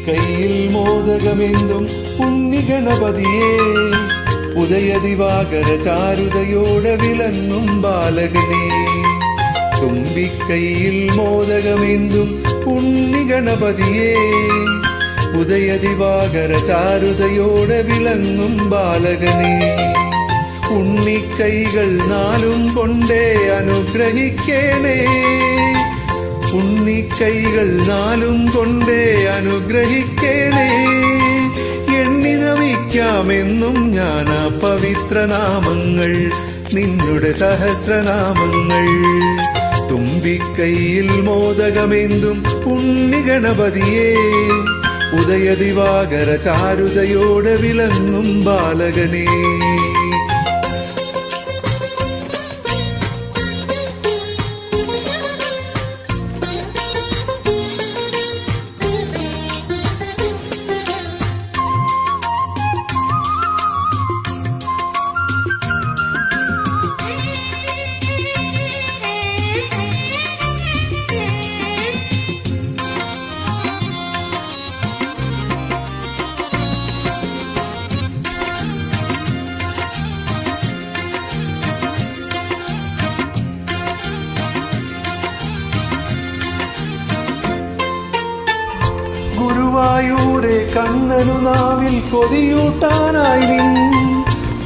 തുമ്പിക്കൈയിൽ മോദകമെന്തും ഉണ്ണിഗണപതിയേ ഉദയദിവാകര ചാരുതയോടെ വിളങ്ങും ബാലകനേ. തുമ്പിക്കൈയിൽ മോദകമെന്തും ഉണ്ണിഗണപതിയേ ഉദയദിവാകര ചാരുതയോടെ വിളങ്ങും ബാലകനേ. ഉണ്ണിക്കൈകൾ നാലും കൊണ്ടേ അനുഗ്രഹിക്കേണേ. ഉണ്ണിക്കൈകൾ നാലും കൊണ്ടേ അനുഗ്രഹിക്കേണേ. എണ്ണി നമിക്കാമെന്നും ഞാൻ ആ പവിത്രനാമങ്ങൾ, നിന്നുടെ സഹസ്രനാമങ്ങൾ. തുമ്പിക്കൈയിൽ മോദകമെന്തും ഉണ്ണിഗണപതിയേ ഉദയദിവാകര ചാരുതയോടെ വിളങ്ങും ബാലകനേ. ഗുരുവായൂരെ കണ്ണനു നാവിൽ കൊതിയൂട്ടാനായി നിൻ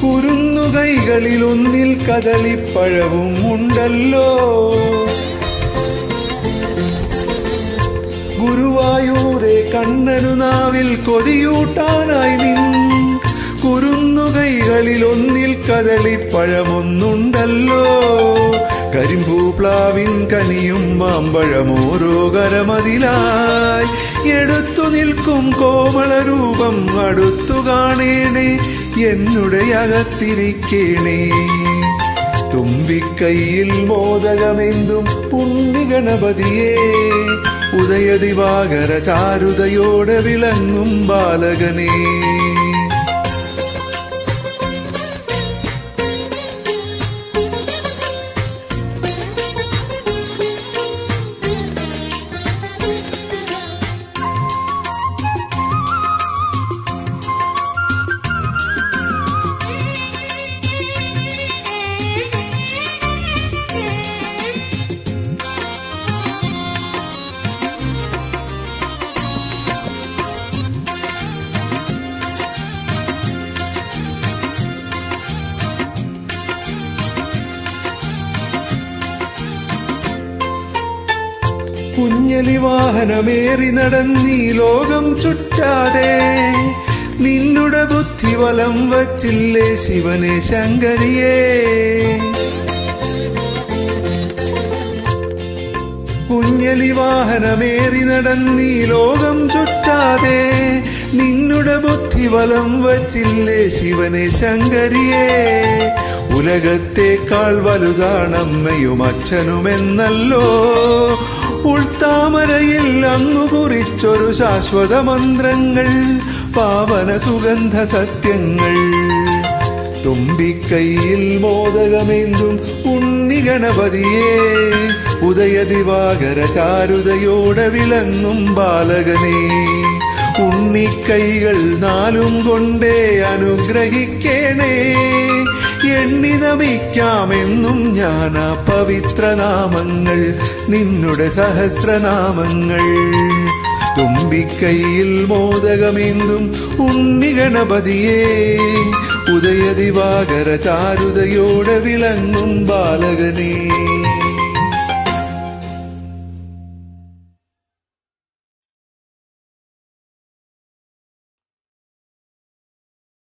കുരുന്നുകൈകളിൽ ഒന്നിൽ കദളിപ്പഴവും ഉണ്ടല്ലോ. ഗുരുവായൂരെ കണ്ണനു നാവിൽ കൊതിയൂട്ടാനായി നിൻ കുരുന്നുകൈകളിൽ ഒന്നിൽ കദളിപ്പഴമൊന്നുണ്ടല്ലോ. കരിമ്പൂപ്ലാവിൻ കനിയും മാമ്പഴമോരോ കരമതിലായി എടുത്തു നിൽക്കും കോമളരൂപം അടുത്തു കാണേണേ, എന്നുടെ അകത്തിരിക്കേണേ. തുമ്പിക്കൈയിൽ മോദകമെന്തും ഉണ്ണിഗണപതിയേ ഉദയദിവാകര ചാരുതയോടെ വിളങ്ങും ബാലകനേ. കുഞ്ഞലി വാഹനമേറി നടന്നീ ലോകം ചുറ്റാതെ നിന്നുടെ ബുദ്ധി വലം വച്ചില്ലേ ശിവനെ ശങ്കരിയേ. കുഞ്ഞലി വാഹനമേറി നടന്നീ ലോകം ചുറ്റാതെ നിന്നുടെ ബുദ്ധി വലം വച്ചില്ലേ ശിവനെ ശങ്കരിയേ. ഉലകത്തേക്കാൾ വലുതാണമ്മയും അച്ഛനുമെന്നല്ലോ ഉൾത്താമരയിൽ അങ്ങു കുറിച്ചൊരു ശാശ്വത മന്ത്രങ്ങൾ, പാവന സുഗന്ധ സത്യങ്ങൾ. തുമ്പിക്കൈയിൽ മോദകമെന്തും ഉണ്ണിഗണപതിയേ ഉദയദിവാകര ചാരുതയോടെ വിളങ്ങും ബാലകനേ. ഉണ്ണിക്കൈകൾ നാലും കൊണ്ടേ അനുഗ്രഹിക്കേണേ. എണ്ണി നമിക്കാമെന്നും ഞാൻ ആ പവിത്രനാമങ്ങൾ, നിന്നുടെ സഹസ്രനാമങ്ങൾ. തുമ്പിക്കൈയിൽ മോദകമെന്തും ഉണ്ണിഗണപതിയേ ഉദയദിവാകര ചാരുതയോടെ വിളങ്ങും ബാലകനേ.